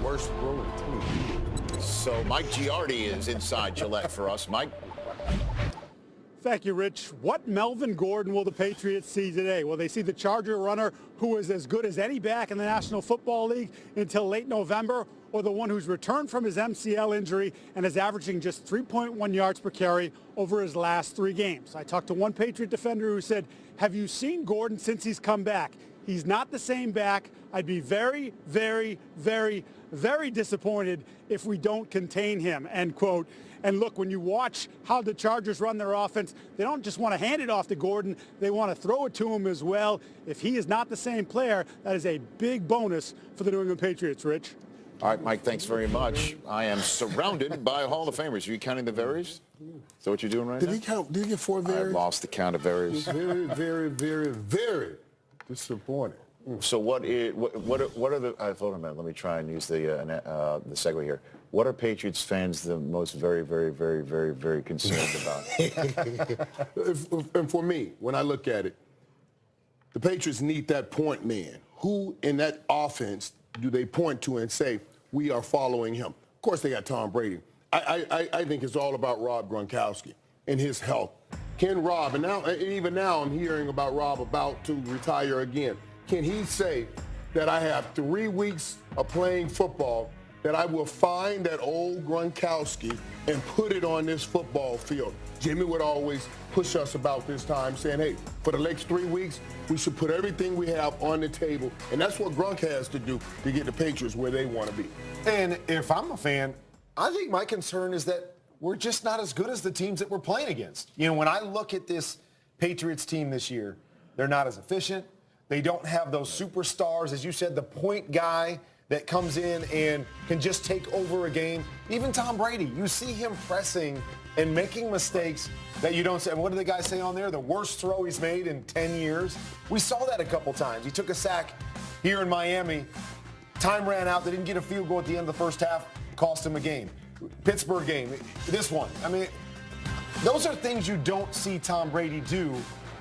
worst throwing team. So Mike Giardi is inside Gillette for us. Mike? Thank you, Rich. What Melvin Gordon will the Patriots see today? Will they see the Charger runner who is as good as any back in the National Football League until late November, or the one who's returned from his MCL injury and is averaging just 3.1 yards per carry over his last 3 games? I talked to one Patriot defender who said, have you seen Gordon since he's come back? He's not the same back. I'd be very, very, very, very disappointed if we don't contain him, end quote. And look, when you watch how the Chargers run their offense, they don't just want to hand it off to Gordon. They want to throw it to him as well. If he is not the same player, that is a big bonus for the New England Patriots, Rich. All right, Mike, thanks very much. I am surrounded by Hall of Famers. Are you counting the Varies? Is that what you're doing right now? Did he get 4 Varies? I lost the count of Varies. Very, very, very, very disappointed. So what are the? Hold on a minute. Let me try and use the segue here. What are Patriots fans the most very, very, very, very, very concerned about? And for me, when I look at it, the Patriots need that point man. Who in that offense do they point to and say, we are following him? Of course, they got Tom Brady. I think it's all about Rob Gronkowski and his health. Can Rob, and even now I'm hearing about Rob about to retire again. Can he say that I have 3 weeks of playing football, that I will find that old Gronkowski and put it on this football field? Jimmy would always push us about this time, saying, hey, for the next 3 weeks, we should put everything we have on the table. And that's what Gronk has to do to get the Patriots where they want to be. And if I'm a fan, I think my concern is that we're just not as good as the teams that we're playing against. You know, when I look at this Patriots team this year, they're not as efficient. They don't have those superstars, as you said, the point guy that comes in and can just take over a game. Even Tom Brady, you see him pressing and making mistakes that you don't say. What did the guy say on there? The worst throw he's made in 10 years. We saw that a couple times. He took a sack here in Miami. Time ran out. They didn't get a field goal at the end of the first half. Cost him a game. Pittsburgh game. This one. I mean, those are things you don't see Tom Brady do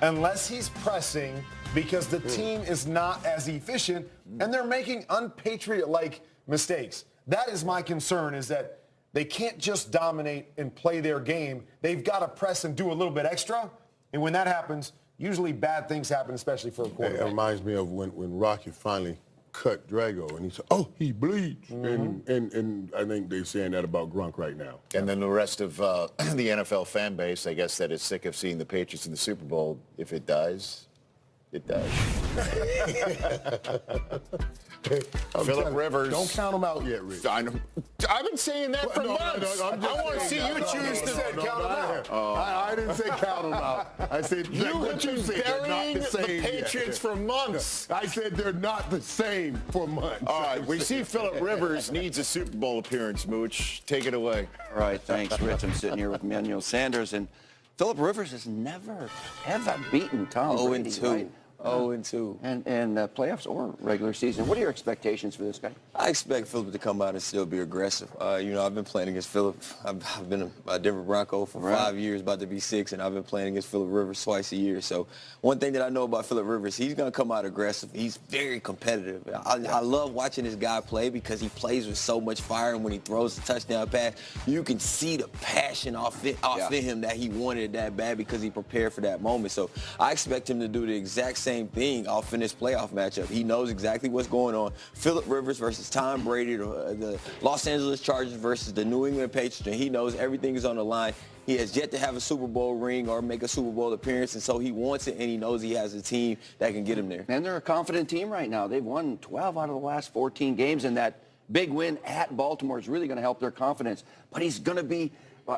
unless he's pressing, because the team is not as efficient and they're making unpatriot-like mistakes. That is my concern, is that they can't just dominate and play their game. They've got to press and do a little bit extra. And when that happens, usually bad things happen, especially for a quarterback. It reminds me of when Rocky finally cut Drago and he said, oh, he bleeds. And I think they're saying that about Gronk right now. And then the rest of the NFL fan base, I guess, that is sick of seeing the Patriots in the Super Bowl. If it does, it does. Philip Rivers. Don't count them out yet, Rich. I've been saying that for months. I want to see you choose to count them out. I didn't say count them out. I said You have what you been said. They're not burying the same the Patriots for months. I said they're not the same for months. All right, we see Philip Rivers needs a Super Bowl appearance, Mooch. Take it away. All right, thanks, Rich. I'm sitting here with Manuel Sanders, and Philip Rivers has never, ever beaten Tom Brady. 0-2. Right? 0-2. And playoffs or regular season. What are your expectations for this guy? I expect Philip to come out and still be aggressive. You know, I've been playing against Philip. I've been a Denver Bronco for 5 years, about to be 6, and I've been playing against Philip Rivers twice a year. So one thing that I know about Philip Rivers, he's going to come out aggressive. He's very competitive. I love watching this guy play because he plays with so much fire, and when he throws a touchdown pass, you can see the passion off of him that he wanted it that bad because he prepared for that moment. So I expect him to do the exact same thing off in this playoff matchup. He knows exactly what's going on. Philip Rivers versus Tom Brady, the Los Angeles Chargers versus the New England Patriots, and he knows everything is on the line. He has yet to have a Super Bowl ring or make a Super Bowl appearance, and so he wants it, and he knows he has a team that can get him there. And they're a confident team right now. They've won 12 out of the last 14 games, and that big win at Baltimore is really going to help their confidence. But he's going to be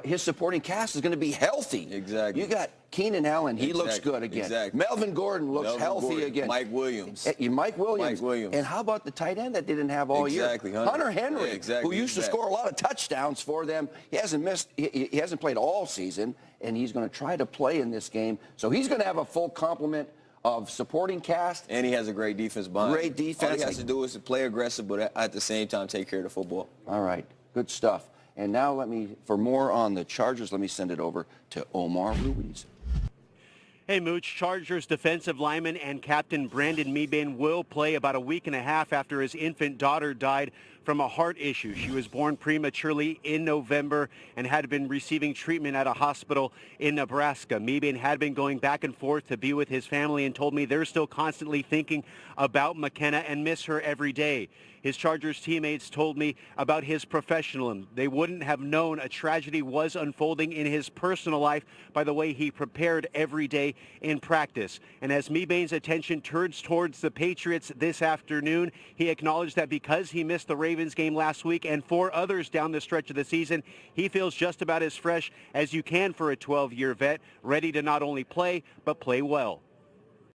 his supporting cast is going to be healthy. Exactly. You got Keenan Allen. He looks good again. Exactly. Melvin Gordon looks healthy again. Mike Williams. Mike Williams. And how about the tight end that they didn't have all year? Exactly. Hunter Henry, who used to score a lot of touchdowns for them. He hasn't missed. He hasn't played all season, and he's going to try to play in this game. So he's going to have a full complement of supporting cast. And he has a great defense behind. Great defense. All he has to do is to play aggressive, but at the same time take care of the football. All right. Good stuff. And now for more on the Chargers, let me send it over to Omar Ruiz. Hey, Mooch, Chargers defensive lineman and captain Brandon Mebane will play about a week and a half after his infant daughter died from a heart issue. She was born prematurely in November and had been receiving treatment at a hospital in Nebraska. Mebane had been going back and forth to be with his family and told me they're still constantly thinking about McKenna and miss her every day. His Chargers teammates told me about his professionalism. They wouldn't have known a tragedy was unfolding in his personal life by the way he prepared every day in practice. And as Mebane's attention turns towards the Patriots this afternoon, he acknowledged that because he missed the Ravens game last week and 4 others down the stretch of the season, he feels just about as fresh as you can for a 12-year vet, ready to not only play, but play well.